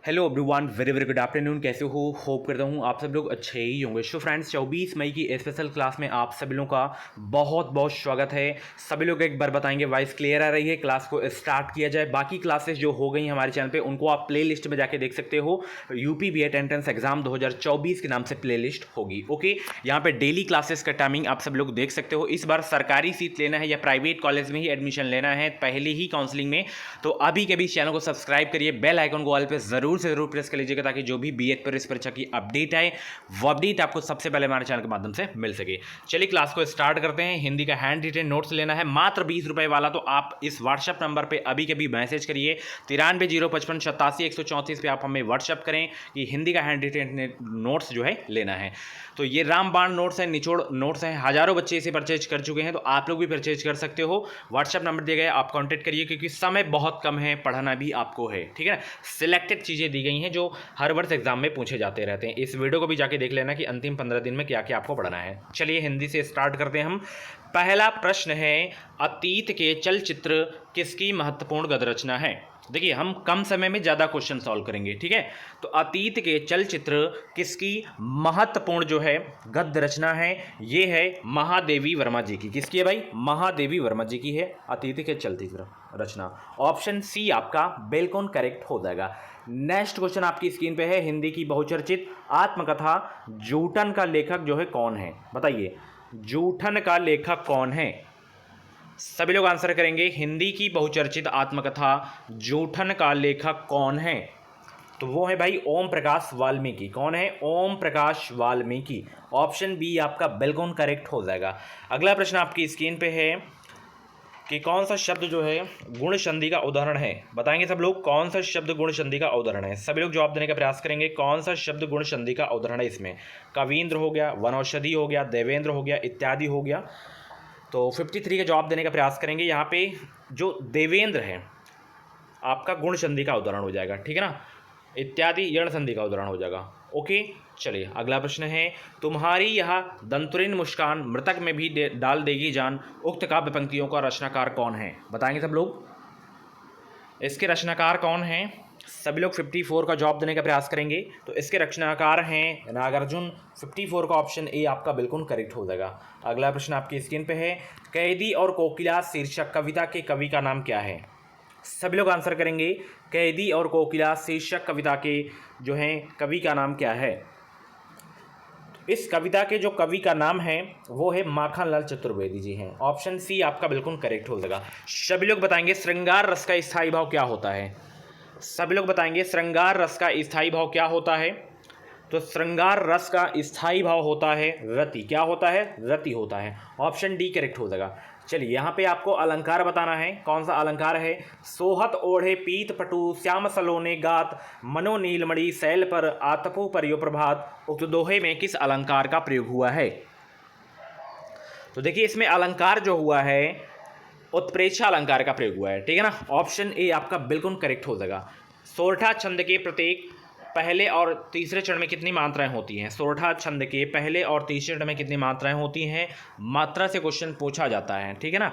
Hello everyone, very very good afternoon. कैसे हो? Hope करता हूँ आप सब लोग अच्छे ही होंगे। सो फ्रेंड्स, 24 मई की स्पेशल क्लास में आप सभी लोगों का बहुत बहुत स्वागत है। सभी लोग एक बार बताएंगे वॉइस क्लियर आ रही है? क्लास को स्टार्ट किया जाए। बाकी क्लासेस जो हो गई हमारे चैनल पे उनको आप प्ले लिस्ट में जाके देख सकते हो। यूपी बीएड एंट्रेंस एग्जाम 2024 के नाम से प्ले लिस्ट होगी। ओके, यहाँ पे डेली क्लासेस का टाइमिंग आप सब लोग देख सकते हो। इस बार सरकारी सीट लेना है या प्राइवेट कॉलेज में ही एडमिशन लेना है पहले ही काउंसलिंग में, तो अभी के भी चैनल को सब्सक्राइब करिए, बेल आइकन को ऑल पे जरूर से जरूर प्रेस कर लीजिएगा ताकि जो भी बीएड पर इस परीक्षा की अपडेट आए वो अपडेट आपको सबसे पहले हमारे चैनल के माध्यम से मिल सके। चलिए क्लास को स्टार्ट करते हैं। हिंदी का हैंड रिटेन नोट्स लेना है मात्र 20 रुपए वाला, तो आप इस व्हाट्सएप नंबर पे अभी के भी मैसेज करिए 9305587134 पे आप हमें व्हाट्सएप करें कि हिंदी का हैंड रिटेन नोट्स जो है लेना है। तो ये रामबाण नोट्स है, निचोड़ नोट्स हैं, हजारों बच्चे इसे परचेज कर चुके हैं, तो आप लोग भी परचेज कर सकते हो। व्हाट्सएप नंबर दिया गया, आप कॉन्टैक्ट करिए क्योंकि समय बहुत कम है, पढ़ाना भी आपको है। ठीक है ना, सिलेक्टेड चीज़ें दी गई हैं जो हर वर्ष एग्जाम में पूछे जाते रहते हैं। इस वीडियो को भी जाके देख लेना कि अंतिम 15 दिन में क्या क्या आपको पढ़ना है। चलिए हिंदी से स्टार्ट करते हैं हम। पहला प्रश्न है, अतीत के चलचित्र किसकी महत्वपूर्ण गद्य रचना है? देखिए, हम कम समय में ज़्यादा क्वेश्चन सॉल्व करेंगे। ठीक है, तो अतीत के चलचित्र किसकी महत्वपूर्ण जो है गद्य रचना है? ये है महादेवी वर्मा जी की। किसकी है भाई? महादेवी वर्मा जी की है अतीत के चलचित्र रचना। ऑप्शन सी आपका बिल्कुल करेक्ट हो जाएगा। नेक्स्ट क्वेश्चन आपकी स्क्रीन पे है, हिंदी की बहुचर्चित आत्मकथा जूठन का लेखक जो है कौन है? बताइए, जूठन का लेखक कौन है? सभी लोग आंसर करेंगे। हिंदी की बहुचर्चित आत्मकथा जूठन का लेखक कौन है? तो वो है भाई ओम प्रकाश वाल्मीकि। कौन है? ओम प्रकाश वाल्मीकि। ऑप्शन बी आपका बिल्कुल करेक्ट हो जाएगा। अगला प्रश्न आपकी स्क्रीन पे है कि कौन सा शब्द जो है गुण संधि का उदाहरण है? बताएंगे सब लोग कौन सा शब्द गुण संधि का उदाहरण है। सभी लोग जवाब देने का प्रयास करेंगे। कौन सा शब्द गुण संधि का उदाहरण है? इसमें कवींद्र हो गया, वनौषधि हो गया, देवेंद्र हो गया, इत्यादि हो गया। तो 53 का जवाब देने का प्रयास करेंगे। यहाँ पे जो देवेंद्र है आपका गुण संधि का उदाहरण हो जाएगा। ठीक है ना, इत्यादि यण संधि का उदाहरण हो जाएगा। ओके, चलिए अगला प्रश्न है, तुम्हारी यह दंतुरिन मुस्कान मृतक में भी डाल देगी जान, उक्त काव्य पंक्तियों का रचनाकार कौन है? बताएंगे सब लोग इसके रचनाकार कौन हैं? सभी लोग 54 का जवाब देने का प्रयास करेंगे। तो इसके रचनाकार हैं नागार्जुन। 54 का ऑप्शन ए आपका बिल्कुल करेक्ट हो जाएगा। अगला प्रश्न आपकी स्क्रीन पे है, कैदी और कोकिला शीर्षक कविता के कवि का नाम क्या है? सभी लोग आंसर करेंगे। कैदी और कोकिला शीर्षक कविता के जो है कवि का नाम क्या है? इस कविता के जो कवि का नाम है वो है माखनलाल चतुर्वेदी जी हैं। ऑप्शन सी आपका बिल्कुल करेक्ट हो जाएगा। सभी लोग बताएंगे श्रृंगार रस का स्थायी भाव क्या होता है? सभी लोग बताएंगे श्रृंगार रस का स्थायी भाव क्या होता है? तो श्रृंगार रस का स्थायी भाव होता है रति। क्या होता है? रति होता है। ऑप्शन डी करेक्ट हो जाएगा। चलिए यहाँ पे आपको अलंकार बताना है। कौन सा अलंकार है? सोहत ओढ़े पीत पटु श्याम सलोने गात, मनो नीलमणि शैल पर आतपु परियो प्रभात, उक्त दोहे में किस अलंकार का प्रयोग हुआ है? तो देखिए, इसमें अलंकार जो हुआ है उत्प्रेक्षा अलंकार का प्रयोग हुआ है। ठीक है ना, ऑप्शन ए आपका बिल्कुल करेक्ट हो जाएगा। सोरठा छंद के प्रत्येक पहले और तीसरे चरण में कितनी मात्राएं होती हैं? सोरठा छंद के पहले और तीसरे चरण में कितनी मात्राएं होती हैं? मात्रा से क्वेश्चन पूछा जाता है। ठीक है ना,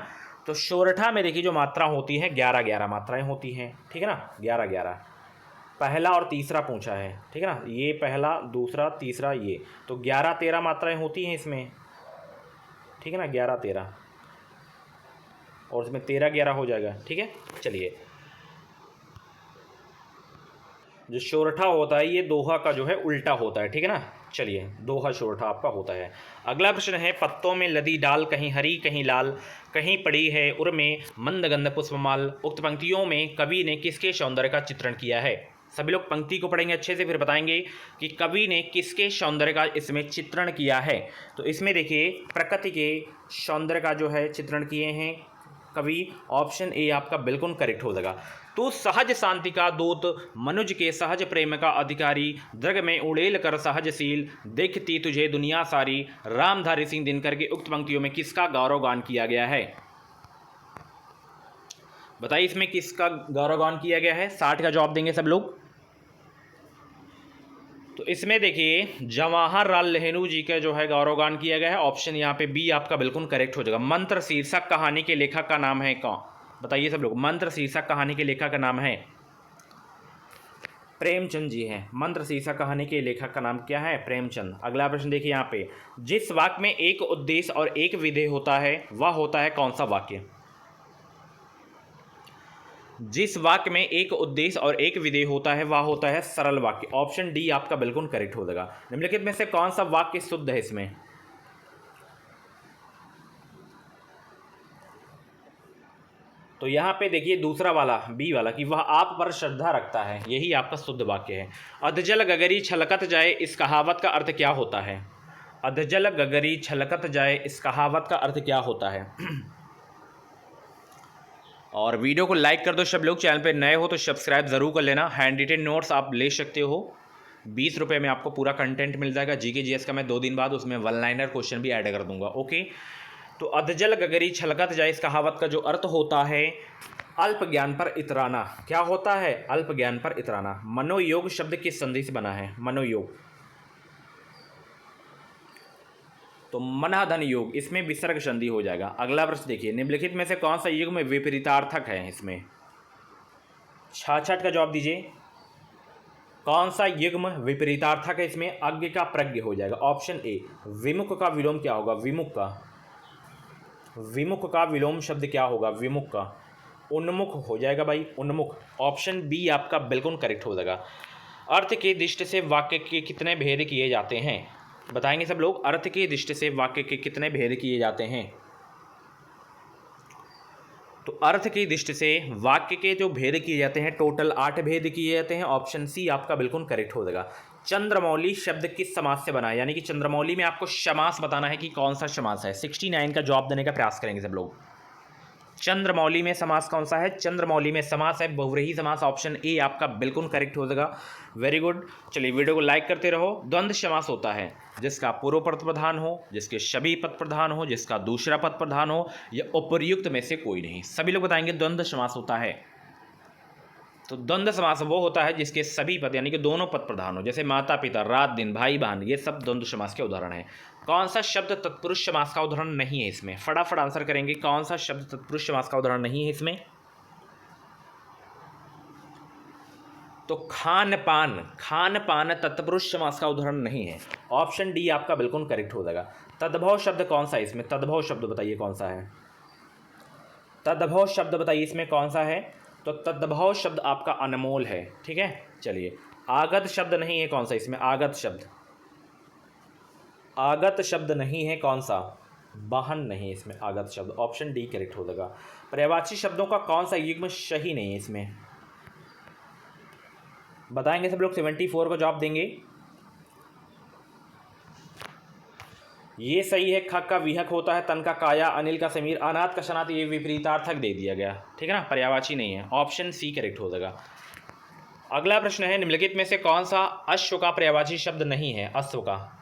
तो सोरठा में देखिए जो मात्रा होती है 11 मात्राएं होती हैं। ठीक है ना, 11 पहला और तीसरा पूछा है। ठीक है ना, ये पहला, दूसरा, तीसरा, ये तो 11-13 मात्राएं होती हैं इसमें। ठीक है ना, 11-13 और इसमें 13-11 हो जाएगा। ठीक है, चलिए जो शोरठा होता है ये दोहा का जो है उल्टा होता है। ठीक है ना, चलिए दोहा शोरठा आपका होता है। अगला प्रश्न है, पत्तों में लदी डाल कहीं हरी कहीं लाल, कहीं पड़ी है उर में मंदगंध पुष्पमाल, उक्त पंक्तियों में कवि ने किसके सौंदर्य का चित्रण किया है? सभी लोग पंक्ति को पढ़ेंगे अच्छे से, फिर बताएंगे कि कवि ने किसके सौंदर्य का इसमें चित्रण किया है। तो इसमें देखिए प्रकृति के सौंदर्य का जो है चित्रण किए हैं कवि। ऑप्शन ए आपका बिल्कुल करेक्ट हो जाएगा। तू सहज शांति का दूत, मनुज के सहज प्रेम का अधिकारी, दृग में उड़ेल कर सहजशील, देखती तुझे दुनिया सारी, रामधारी सिंह दिनकर के उक्त पंक्तियों में किसका गौरवगान किया गया है? बताइए इसमें किसका गौरवगान किया गया है? 60 का जवाब देंगे सब लोग। तो इसमें देखिए जवाहरलाल नेहरू जी का जो है गौरवगान किया गया है। ऑप्शन यहाँ पे बी आपका बिल्कुल करेक्ट हो जाएगा। मंत्र शीर्षक कहानी के लेखक का नाम है कौन? बताइए सब लोग, मंत्र शीर्षक कहानी के लेखक का नाम है? प्रेमचंद जी हैं। मंत्र शीर्षा कहानी के लेखक का नाम क्या है? प्रेमचंद। अगला प्रश्न देखिए यहाँ पे, जिस वाक्य में एक उद्देश्य और एक विधेय होता है वह होता है कौन सा वाक्य? जिस वाक्य में एक उद्देश्य और एक विधेय होता है वह होता है सरल वाक्य। ऑप्शन डी आपका बिल्कुल करेक्ट हो जाएगा। निम्नलिखित में से कौन सा वाक्य शुद्ध है इसमें? तो यहाँ पे देखिए दूसरा वाला बी वाला कि वह आप पर श्रद्धा रखता है, यही आपका शुद्ध वाक्य है। अधजल गगरी छलकत जाए इस कहावत का अर्थ क्या होता है? अधजल गगरी छलकत जाए इस कहावत का अर्थ क्या होता है? और वीडियो को लाइक कर दो सब लोग। चैनल पे नए हो तो सब्सक्राइब जरूर कर लेना। हैंड रिटेन नोट्स आप ले सकते हो, 20 रुपये में आपको पूरा कंटेंट मिल जाएगा। जीके जीएस का मैं 2 दिन बाद उसमें वन लाइनर क्वेश्चन भी ऐड कर दूंगा। ओके, तो अधजल गगरी छलकत जाए इस कहावत का जो अर्थ होता है अल्प ज्ञान पर इतराना। क्या होता है? अल्प ज्ञान पर इतराना। मनोयोग शब्द किस संधि से बना है? मनोयोग, तो मनाधन योग, इसमें विसर्ग संधि हो जाएगा। अगला प्रश्न देखिए, निम्नलिखित में से कौन सा युग में विपरीतार्थक है? इसमें 66 का जवाब दीजिए। कौन सा युग्म विपरीतार्थक है इसमें? अज्ञ का प्रज्ञ हो जाएगा। Option A. विमुख का विलोम क्या होगा? विमुख का विलोम शब्द क्या होगा? विमुख का उन्मुख हो जाएगा भाई, उन्मुख। ऑप्शन बी आपका बिल्कुल करेक्ट हो जाएगा। अर्थ की दृष्टि से वाक्य के कितने भेद किए जाते हैं? बताएंगे सब लोग। अर्थ की दृष्टि से वाक्य के कितने भेद किए जाते हैं? तो अर्थ की दृष्टि से वाक्य के जो भेद किए जाते हैं टोटल 8 भेद किए जाते हैं। ऑप्शन सी आपका बिल्कुल करेक्ट हो जाएगा। चंद्रमौली शब्द किस समास से बना है? यानी कि चंद्रमौली में आपको समास बताना है कि कौन सा समास है। 69 का जवाब देने का प्रयास करेंगे सब लोग। चंद्रमौली में समास कौन सा है? चंद्रमौली में समास है बहुव्रीहि समास। ऑप्शन ए आपका बिल्कुल करेक्ट हो जाएगा। Very good. चलिए वीडियो को लाइक करते रहो। द्वंद्व समास होता है जिसका पूर्व पद प्रधान हो, जिसके सभी पद प्रधान हो, जिसका दूसरा पद प्रधान हो, या उपर्युक्त में से कोई नहीं। सभी लोग बताएंगे द्वंद्व समास होता है। तो द्वंद्व समास वो होता है जिसके सभी पद यानी कि दोनों पद प्रधान हो, जैसे माता पिता, रात दिन, भाई बहन, ये सब द्वंद्व समास के उदाहरण हैं। कौन सा शब्द तत्पुरुष समास का उदाहरण नहीं है इसमें? फटाफट आंसर करेंगे। कौन सा शब्द तत्पुरुष समास का उदाहरण नहीं है इसमें? तो खान पान तत्पुरुष समास का उदाहरण नहीं है। ऑप्शन डी आपका बिल्कुल करेक्ट हो जाएगा। तद्भव शब्द कौन सा है इसमें? तद्भव शब्द बताइए कौन सा है? तद्भव शब्द बताइए इसमें कौन सा है? तो तद्भव शब्द आपका अनमोल है। ठीक है, चलिए। आगत शब्द नहीं है कौन सा इसमें? आगत शब्द नहीं है कौन सा? वाहन नहीं है इसमें आगत शब्द। ऑप्शन डी करेक्ट हो जाएगा। पर्यायवाची शब्दों का कौन सा युग्म सही नहीं है इसमें? बताएंगे सब लोग। 74 का जवाब देंगे। ये सही है। खक का विहक होता है, तन का काया, अनिल का समीर, अनाथ का शनात, ये विपरीतार्थक दे दिया गया। ठीक है ना, पर्यायवाची नहीं है। ऑप्शन सी करेक्ट हो जाएगा। अगला प्रश्न है, निम्नलिखित में से कौन सा अश्व का पर्यायवाची शब्द नहीं है? अश्व का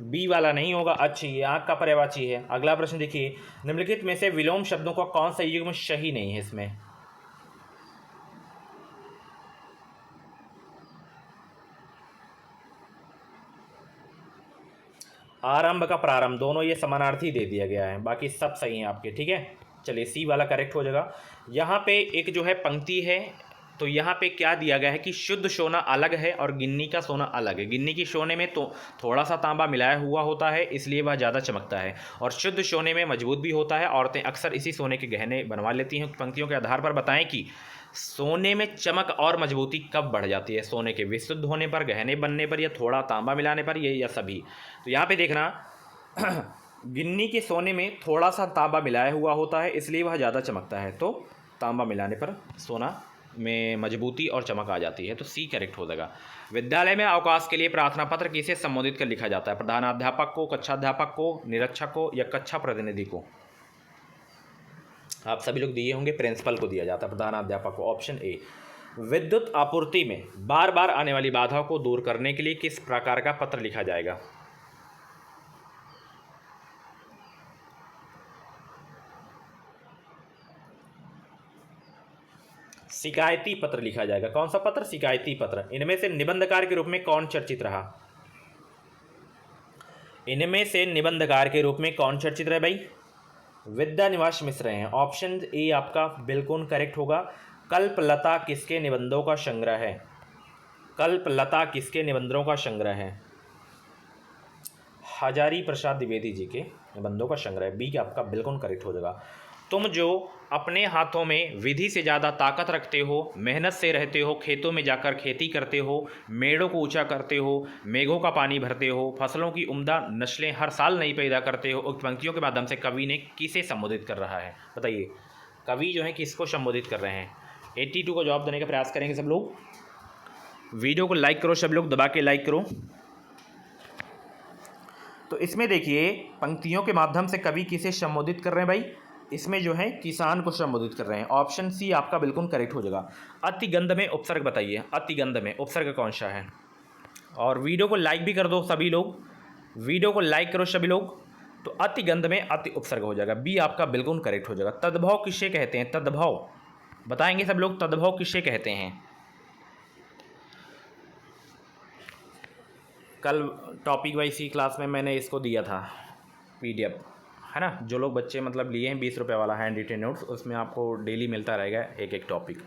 बी वाला नहीं होगा। अच्छी, ये आंख का पर्यायवाची है। अगला प्रश्न देखिए, निम्नलिखित में से विलोम शब्दों का कौन सा युग्म सही नहीं है इसमें? आरंभ का प्रारंभ, दोनों ये समानार्थी दे दिया गया है, बाकी सब सही हैं आपके। ठीक है, चलिए सी वाला करेक्ट हो जाएगा। यहाँ पे एक जो है पंक्ति है, तो यहाँ पे क्या दिया गया है कि शुद्ध सोना अलग है और गिन्नी का सोना अलग है। गिन्नी की सोने में तो थोड़ा सा तांबा मिलाया हुआ होता है, इसलिए वह ज़्यादा चमकता है, और शुद्ध सोने में मजबूत भी होता है। औरतें अक्सर इसी सोने के गहने बनवा लेती हैं। पंक्तियों के आधार पर बताएं कि सोने में चमक और मजबूती कब बढ़ जाती है? सोने के विशुद्ध होने पर, गहने बनने पर, या थोड़ा तांबा मिलाने पर, ये या सभी? तो यहाँ पे देखना गिन्नी के सोने में थोड़ा सा तांबा मिलाया हुआ होता है, इसलिए वह ज़्यादा चमकता है। तो तांबा मिलाने पर सोना में मजबूती और चमक आ जाती है। तो सी करेक्ट हो जाएगा। विद्यालय में अवकाश के लिए प्रार्थना पत्र किसे संबोधित कर लिखा जाता है? प्रधानाध्यापक को, कक्षाध्यापक को, निरीक्षक को, या कक्षा प्रतिनिधि को? आप सभी लोग दिए होंगे, प्रिंसिपल को दिया जाता है, प्रधानाध्यापक को। Option A. विद्युत आपूर्ति में बार बार आने वाली बाधाओं को दूर करने के लिए किस प्रकार का पत्र लिखा जाएगा? शिकायती पत्र लिखा जाएगा। कौन सा पत्र? शिकायती पत्र। इनमें से निबंधकार के रूप में कौन चर्चित रहा? इनमें से निबंधकार के रूप में कौन चर्चित रहे भाई? विद्यानिवास मिश्र हैं। ऑप्शन ए आपका बिल्कुल करेक्ट होगा। कल्पलता किसके निबंधों का संग्रह है? कल्पलता किसके निबंधों का संग्रह है? हजारी प्रसाद द्विवेदी जी के निबंधों का संग्रह। बी आपका बिल्कुल करेक्ट हो जाएगा। तुम जो अपने हाथों में विधि से ज़्यादा ताकत रखते हो, मेहनत से रहते हो, खेतों में जाकर खेती करते हो, मेड़ों को ऊंचा करते हो, मेघों का पानी भरते हो, फसलों की उम्दा नस्लें हर साल नई पैदा करते हो, उक्त पंक्तियों के माध्यम से कवि ने किसे संबोधित कर रहा है? बताइए, कवि जो है किसको संबोधित कर रहे हैं? 82 का जवाब देने का प्रयास करेंगे सब लोग। वीडियो को लाइक करो, सब लोग दबा के लाइक करो। तो इसमें देखिए, पंक्तियों के माध्यम से कवि किसे संबोधित कर रहे हैं भाई? इसमें जो है किसान को संबोधित कर रहे हैं। ऑप्शन सी आपका बिल्कुल करेक्ट हो जाएगा। अतिगंध में उपसर्ग बताइए, अतिगंध में उपसर्ग कौन सा है? और वीडियो को लाइक भी कर दो सभी लोग, वीडियो को लाइक करो सभी लोग। तो अतिगंध में अति उपसर्ग हो जाएगा। बी आपका बिल्कुल करेक्ट हो जाएगा। तद्भव किसे कहते हैं? तद्भव बताएंगे सब लोग, तद्भव किसे कहते हैं? कल टॉपिक वाइज ही क्लास में मैंने इसको दिया था PDF, है ना। जो लोग बच्चे मतलब लिए हैं 20 रुपये वाला हैंड रिटेन नोट्स, उसमें आपको डेली मिलता रहेगा एक एक टॉपिक।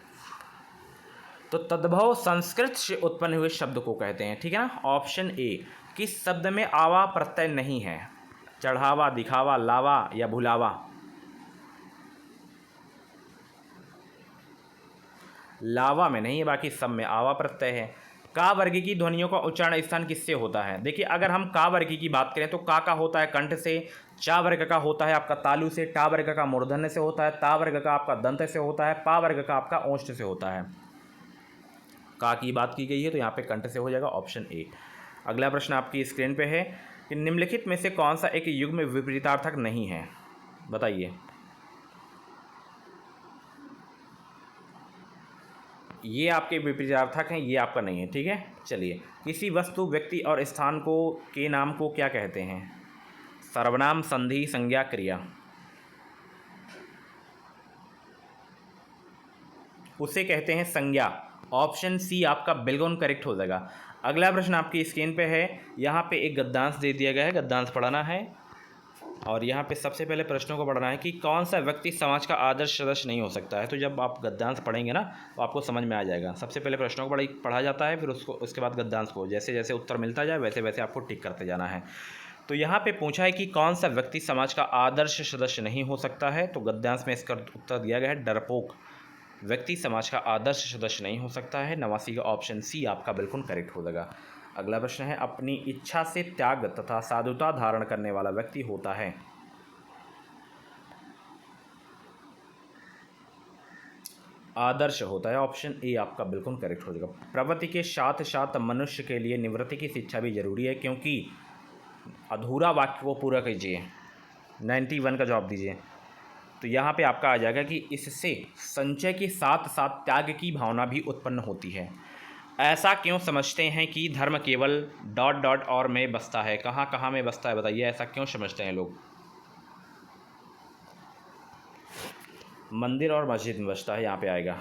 तो तद्भव संस्कृत से उत्पन्न हुए शब्द को कहते हैं, ठीक है ना। ऑप्शन ए, किस शब्द में आवा प्रत्यय नहीं है? चढ़ावा, दिखावा, लावा या भुलावा? लावा में नहीं है, बाकी सब में आवा प्रत्यय है। का वर्ग की ध्वनियों का उच्चारण स्थान किससे होता है? देखिए, अगर हम का वर्ग की बात करें तो का होता है कंठ से, चा वर्ग का होता है आपका तालु से, टा वर्ग का मूर्धन्य से होता है, ता वर्ग का आपका दंत से होता है, पा वर्ग का आपका ओष्ठ से होता है। का की बात की गई है तो यहाँ पे कंठ से हो जाएगा, ऑप्शन ए। अगला प्रश्न आपकी स्क्रीन पे है कि निम्नलिखित में से कौन सा एक युग में विपरीतार्थक नहीं है? बताइए। ये आपके विपरीतार्थक हैं, ये आपका नहीं है, ठीक है। चलिए, किसी वस्तु, व्यक्ति और स्थान को के नाम को क्या कहते हैं? सर्वनाम, संधि, संज्ञा, क्रिया? उसे कहते हैं संज्ञा। ऑप्शन सी आपका बिल्कुल करेक्ट हो जाएगा। अगला प्रश्न आपकी स्क्रीन पे है, यहाँ पे एक गद्यांश दे दिया गया है, गद्यांश पढ़ना है। और यहाँ पे सबसे पहले प्रश्नों को पढ़ना है कि कौन सा व्यक्ति समाज का आदर्श सदस्य नहीं हो सकता है। तो जब आप गद्यांश पढ़ेंगे ना तो आपको समझ में आ जाएगा। सबसे पहले प्रश्नों को पढ़ा जाता है, फिर उसके बाद गद्यांश को जैसे जैसे उत्तर मिलता जाए वैसे वैसे आपको टिक करते जाना है। तो यहाँ पे पूछा है कि कौन सा व्यक्ति समाज का आदर्श सदस्य नहीं हो सकता है। तो गद्यांश में इसका उत्तर दिया गया है डरपोक व्यक्ति समाज का आदर्श सदस्य नहीं हो सकता है। 89 का ऑप्शन सी आपका बिल्कुल करेक्ट हो जाएगा। अगला प्रश्न है, अपनी इच्छा से त्याग तथा साधुता धारण करने वाला व्यक्ति होता है। आदर्श होता है, ऑप्शन ए आपका बिल्कुल करेक्ट हो जाएगा। प्रवृत्ति के साथ साथ मनुष्य के लिए निवृत्ति की शिक्षा भी जरूरी है, क्योंकि अधूरा वाक्य को पूरा कीजिए। 91 का जवाब दीजिए। तो यहाँ पे आपका आ जाएगा कि इससे संचय के साथ साथ त्याग की भावना भी उत्पन्न होती है। ऐसा क्यों समझते हैं कि धर्म केवल ... और में बसता है? कहाँ कहाँ में बसता है बताइए, ऐसा क्यों समझते हैं लोग? मंदिर और मस्जिद में बसता है, यहाँ पे आएगा।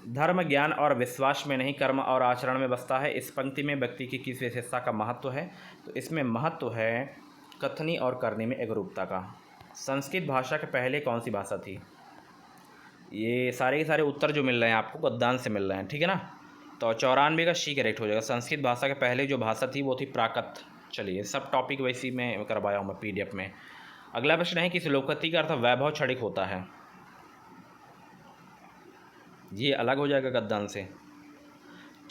धर्म ज्ञान और विश्वास में नहीं, कर्म और आचरण में बसता है। इस पंक्ति में व्यक्ति की किस विशेषता का महत्व है? तो इसमें महत्व है कथनी और करनी में एकरूपता का। संस्कृत भाषा के पहले कौन सी भाषा थी? ये सारे के सारे उत्तर जो मिल रहे हैं आपको गद्यांश से मिल रहे हैं, ठीक है ना। तो 94 का सी करेक्ट हो जाएगा। संस्कृत भाषा के पहले जो भाषा थी वो थी प्राकृत। चलिए, सब टॉपिक वैसी में करवाया हूँ मैं PDF में। अगला प्रश्न है, किस लोकोक्ति का अर्थ वैभव क्षणिक होता है? ये अलग हो जाएगा गद्यांश से।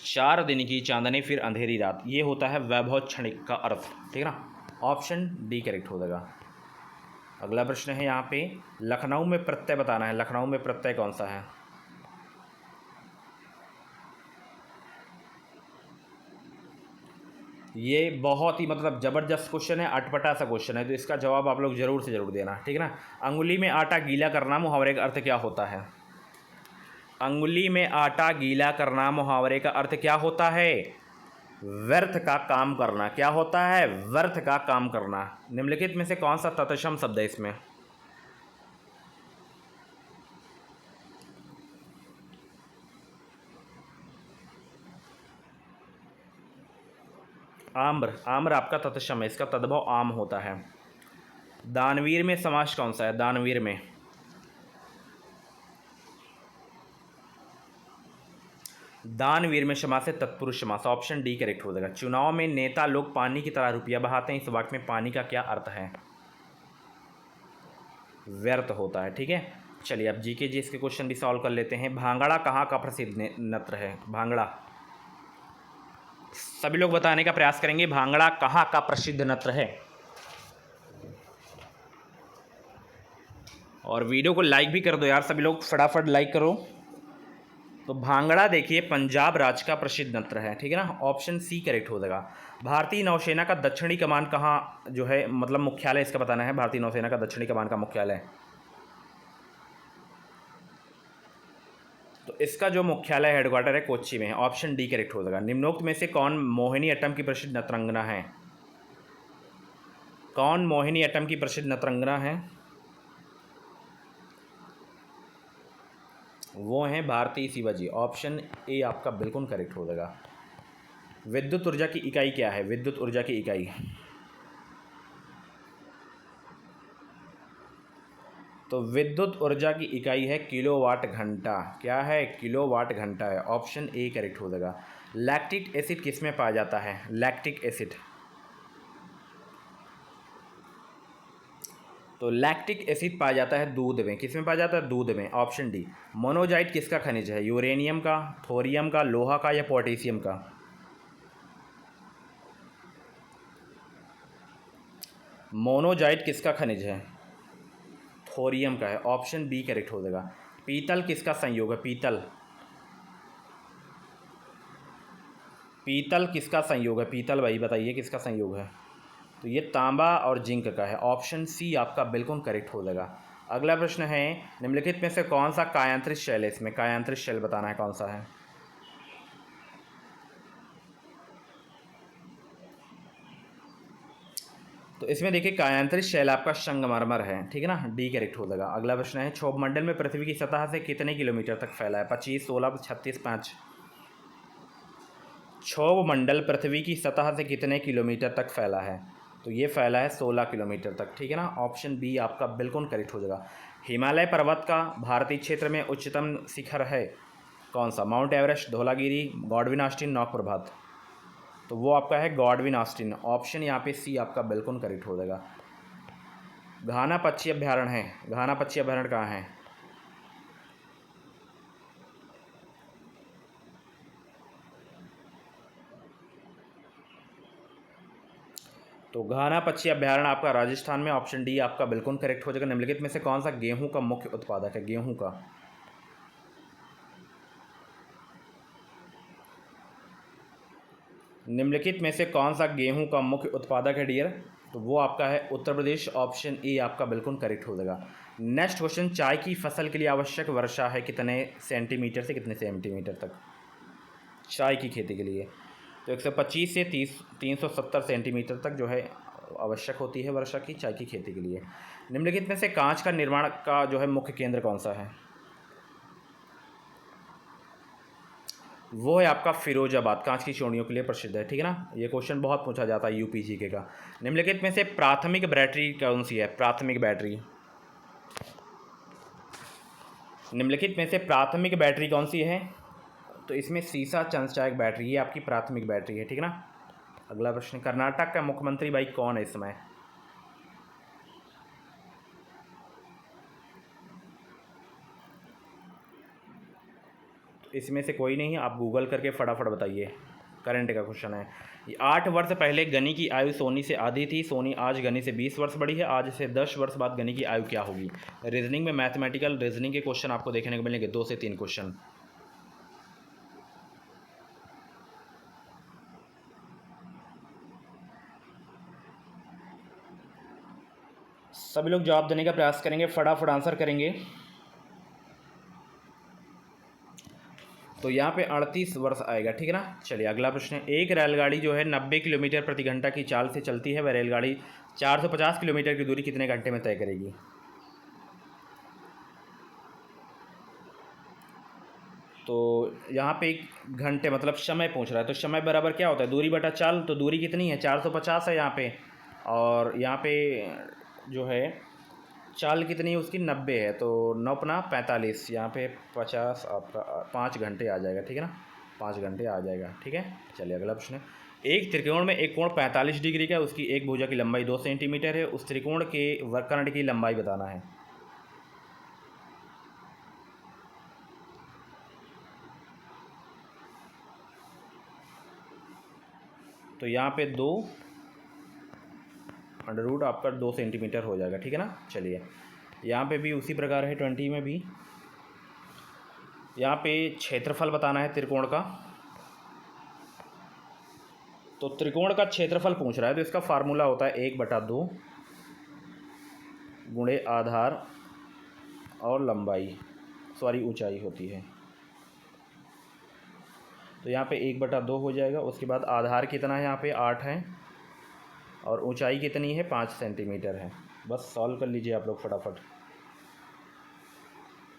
4 दिन की चांदनी फिर अंधेरी रात, ये होता है वैभव क्षणिक का अर्थ, ठीक है ना। ऑप्शन डी करेक्ट हो जाएगा। अगला प्रश्न है यहाँ पे, लखनऊ में प्रत्यय बताना है। लखनऊ में प्रत्यय कौन सा है? ये बहुत ही मतलब ज़बरदस्त क्वेश्चन है, अटपटा सा क्वेश्चन है, तो इसका जवाब आप लोग ज़रूर से ज़रूर देना, ठीक है ना। अंगुली में आटा गीला करना मुहावरे का अर्थ क्या होता है? अंगुली में आटा गीला करना मुहावरे का अर्थ क्या होता है? व्यर्थ का काम करना। क्या होता है? व्यर्थ का काम करना। निम्नलिखित में से कौन सा तत्सम शब्द है इसमें? आम्र। आम्र आपका तत्सम है, इसका तद्भव आम होता है। दानवीर में समास कौन सा है? दानवीर में दानवीर में समास है तत्पुरुष समास, ऑप्शन डी करेक्ट हो जाएगा। चुनाव में नेता लोग पानी की तरह रुपया बहाते हैं, इस वाक्य में पानी का क्या अर्थ है? व्यर्थ होता है। ठीक है, चलिए अब जीके जी इसके क्वेश्चन भी सॉल्व कर लेते हैं। भांगड़ा कहाँ का प्रसिद्ध नृत्य है? भांगड़ा, सभी लोग बताने का प्रयास करेंगे, भांगड़ा कहाँ का प्रसिद्ध नृत्य है? और वीडियो को लाइक भी कर दो यार, सभी लोग फटाफट लाइक करो। तो भांगड़ा देखिए पंजाब राज्य का प्रसिद्ध नृत्य है, ठीक है ना, ऑप्शन सी करेक्ट हो जाएगा। भारतीय नौसेना का दक्षिणी कमान कहाँ जो है, मतलब मुख्यालय इसका बताना है, भारतीय नौसेना का दक्षिणी कमान का मुख्यालय। तो इसका जो मुख्यालय हेडक्वार्टर है कोच्चि में है, ऑप्शन डी करेक्ट हो जाएगा। निम्नोक्त में से कौन मोहिनी अट्टम की प्रसिद्ध नृत्यांगना है? कौन मोहिनी अट्टम की प्रसिद्ध नृत्यांगना है? वो हैं भारती शिवाजी, ऑप्शन ए आपका बिल्कुल करेक्ट हो जाएगा। विद्युत ऊर्जा की इकाई क्या है? विद्युत ऊर्जा की इकाई, तो विद्युत ऊर्जा की इकाई है किलोवाट घंटा। क्या है? किलोवाट घंटा है, ऑप्शन ए करेक्ट हो जाएगा। लैक्टिक एसिड किस में पाया जाता है? लैक्टिक एसिड, तो लैक्टिक एसिड पाया जाता है दूध में। किस में पाया जाता है? दूध में, ऑप्शन डी। मोनोजाइट किसका खनिज है? यूरेनियम का, थोरियम का, लोहा का या पोटेशियम का? मोनोजाइट किसका खनिज है? थोरियम का है, ऑप्शन बी करेक्ट हो जाएगा। पीतल किसका संयोग है? पीतल, पीतल किसका संयोग है? पीतल भाई बताइए किसका संयोग है? तो ये तांबा और जिंक का है, ऑप्शन सी आपका बिल्कुल करेक्ट हो जाएगा। अगला प्रश्न है, निम्नलिखित में से कौन सा कायांत्रित शैल है? इसमें कायांत्रित शैल बताना है कौन सा है। तो इसमें देखिए कायांतरित शैल आपका संगमरमर है, ठीक है ना, डी करेक्ट हो जाएगा। अगला प्रश्न है, क्षोभ मंडल में पृथ्वी की सतह से कितने किलोमीटर तक फैला है? 25, 16, 36, 5? क्षोभ मंडल पृथ्वी की सतह से कितने किलोमीटर तक फैला है? तो ये फैला है 16 किलोमीटर तक, ठीक है ना, ऑप्शन बी आपका बिल्कुल करेक्ट हो जाएगा। हिमालय पर्वत का भारतीय क्षेत्र में उच्चतम शिखर है कौन सा? Mount Everest, Dhaulagiri, Godwin Austen, नौक प्रभात? तो वो आपका है गॉडविन ऑस्टिन, ऑप्शन यहाँ पे सी आपका बिल्कुल करेक्ट हो जाएगा। घाना पक्षी अभ्यारण्य है, घाना पक्षी अभ्यारण्य कहाँ है? तो घाना पक्षी अभ्यारण्य आपका राजस्थान में, ऑप्शन डी आपका बिल्कुल करेक्ट हो जाएगा। निम्नलिखित में से कौन सा गेहूं का मुख्य उत्पादक है? गेहूं का, निम्नलिखित में से कौन सा गेहूं का मुख्य उत्पादक है डियर? तो वो आपका है उत्तर प्रदेश, ऑप्शन ए आपका बिल्कुल करेक्ट हो जाएगा। नेक्स्ट क्वेश्चन, चाय की फसल के लिए आवश्यक वर्षा है कितने सेंटीमीटर से कितने सेंटीमीटर तक चाय की खेती के लिए? तो 125 से 370 सेंटीमीटर तक जो है आवश्यक होती है वर्षा की चाय की खेती के लिए। निम्नलिखित में से कांच का निर्माण का जो है मुख्य केंद्र कौन सा है? वो है आपका फिरोजाबाद, कांच की चूड़ियों के लिए प्रसिद्ध है, ठीक है ना। ये क्वेश्चन बहुत पूछा जाता है यूपी जीके का। निम्नलिखित में से प्राथमिक बैटरी कौन सी है? प्राथमिक बैटरी, निम्नलिखित में से प्राथमिक बैटरी कौन सी है? तो इसमें सीसा चंद्रचायक बैटरी, ये आपकी प्राथमिक बैटरी है, ठीक है ना। अगला प्रश्न, कर्नाटक का मुख्यमंत्री भाई कौन है इस समय? इसमें से कोई नहीं है, आप गूगल करके फटाफट बताइए। करंट का क्वेश्चन है। 8 वर्ष पहले गनी की आयु सोनी से आधी थी, सोनी आज गनी से 20 वर्ष बड़ी है, आज से 10 वर्ष बाद गनी की आयु क्या होगी? रीजनिंग में मैथमेटिकल रीजनिंग के क्वेश्चन आपको देखने को मिलेंगे, 2 से 3 क्वेश्चन। सभी लोग जवाब देने का प्रयास करेंगे, फटाफट आंसर करेंगे। तो यहाँ पे 38 वर्ष आएगा, ठीक है ना। चलिए अगला प्रश्न है, एक रेलगाड़ी जो है 90 किलोमीटर प्रति घंटा की चाल से चलती है, वह रेलगाड़ी 450 किलोमीटर की दूरी कितने घंटे में तय करेगी? तो यहाँ पे एक घंटे मतलब समय पूछ रहा है, तो समय बराबर क्या होता है? दूरी बटा चाल, तो दूरी कितनी है? 450 है यहाँ पे, और यहाँ पे जो है चाल कितनी है उसकी? 90 है, तो 9 अपना 45, यहाँ पे 50 आपका 5 घंटे आ जाएगा, ठीक है ना। 5 घंटे आ जाएगा। ठीक है, चलिए अगला प्रश्न है। एक त्रिकोण में एक कोण 45 डिग्री का, उसकी एक भुजा की लंबाई 2 सेंटीमीटर है, उस त्रिकोण के वक्रकर्ण की लंबाई बताना है। तो यहाँ पे 2 अंडर रूट आपका 2 सेंटीमीटर हो जाएगा। ठीक है ना। चलिए यहाँ पे भी उसी प्रकार है, 20 में भी यहाँ पे क्षेत्रफल बताना है त्रिकोण का। तो त्रिकोण का क्षेत्रफल पूछ रहा है, तो इसका फार्मूला होता है 1/2 गुणे आधार और लंबाई, सॉरी ऊंचाई होती है। तो यहाँ पे 1/2 हो जाएगा। उसके बाद आधार कितना है, यहाँ पे 8 है, और ऊंचाई कितनी है, 5 सेंटीमीटर है। बस सॉल्व कर लीजिए आप लोग, फटाफट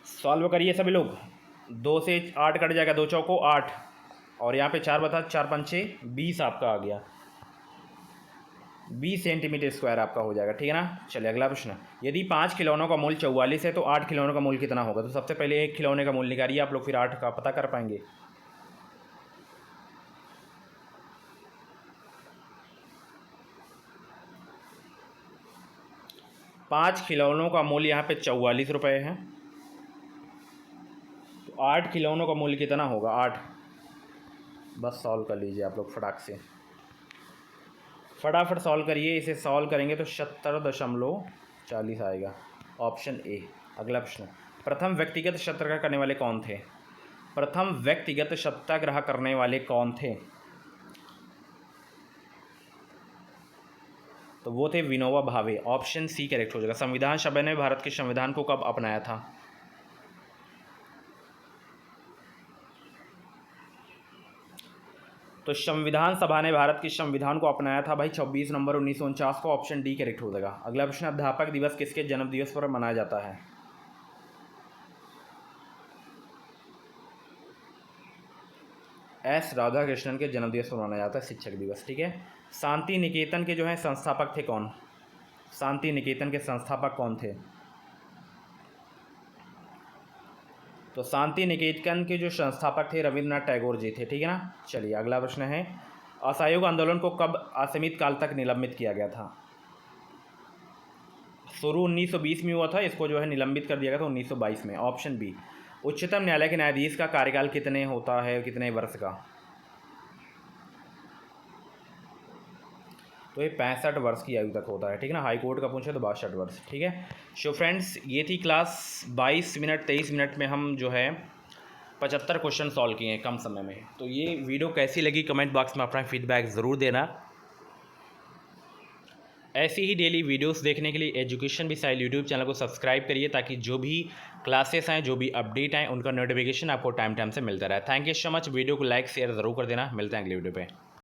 सॉल्व करिए सभी लोग। 2 से 8 कट जाएगा, 2 चौको 8, और यहाँ पे 4 पंचे 20 आपका आ गया, 20 सेंटीमीटर स्क्वायर आपका हो जाएगा। ठीक है ना। चलिए अगला प्रश्न। यदि 5 खिलौनों का मूल्य 44 है तो 8 खिलौनों का मूल्य कितना होगा। तो सबसे पहले एक खिलौने का मूल्य निकालिए आप लोग, फिर 8 का पता कर पाएंगे। पाँच खिलौनों का मूल्य यहाँ पे 44 रुपये है, तो 8 खिलौनों का मूल्य कितना होगा, 8। बस सॉल्व कर लीजिए आप लोग फटाक से, फटाफट सॉल्व करिए। इसे सॉल्व करेंगे तो 70.40 आएगा, ऑप्शन ए। अगला प्रश्न। प्रथम व्यक्तिगत सत्याग्रह करने वाले कौन थे। प्रथम व्यक्तिगत सत्याग्रह करने वाले कौन थे। तो वो थे Vinoba Bhave, option C correct हो जाएगा। संविधान सभा ने भारत के संविधान को कब अपनाया था। तो संविधान सभा ने भारत के संविधान को अपनाया था भाई 26 नवंबर 1949 को, ऑप्शन डी करेक्ट हो जाएगा। अगला प्रश्न। अध्यापक दिवस किसके जन्म दिवस पर मनाया जाता है। एस राधाकृष्णन के जन्मदिवस पर मनाया जाता है शिक्षक दिवस। ठीक है। शांति निकेतन के जो है संस्थापक थे कौन। शांति निकेतन के संस्थापक कौन थे। तो शांति निकेतन के जो संस्थापक थे रविंद्रनाथ टैगोर जी थे। ठीक है ना। चलिए अगला प्रश्न है। असहयोग आंदोलन को कब असीमित काल तक निलंबित किया गया था। शुरू 1920 में हुआ था, इसको जो है निलंबित कर दिया गया था 1922 में, ऑप्शन बी। उच्चतम न्यायालय के न्यायाधीश का कार्यकाल कितने होता है, कितने वर्ष का। तो ये 65 वर्ष की आयु तक होता है। ठीक है ना। हाई कोर्ट का पूछे तो 62 वर्ष। ठीक है। सो फ्रेंड्स, ये थी क्लास 22 मिनट 23 मिनट में हम जो है 75 क्वेश्चन सॉल्व किए हैं कम समय में। तो ये वीडियो कैसी लगी कमेंट बॉक्स में अपना फीडबैक ज़रूर देना। ऐसी ही डेली वीडियोस देखने के लिए एजुकेशन मिसाइल यूट्यूब चैनल को सब्सक्राइब करिए, ताकि जो भी क्लासेस आएँ, जो भी अपडेट आएँ, उनका नोटिफिकेशन आपको टाइम टाइम से मिलता रहे। Thank you so much. Video को लाइक शेयर ज़रूर कर देना। मिलते हैं अगले वीडियो पे।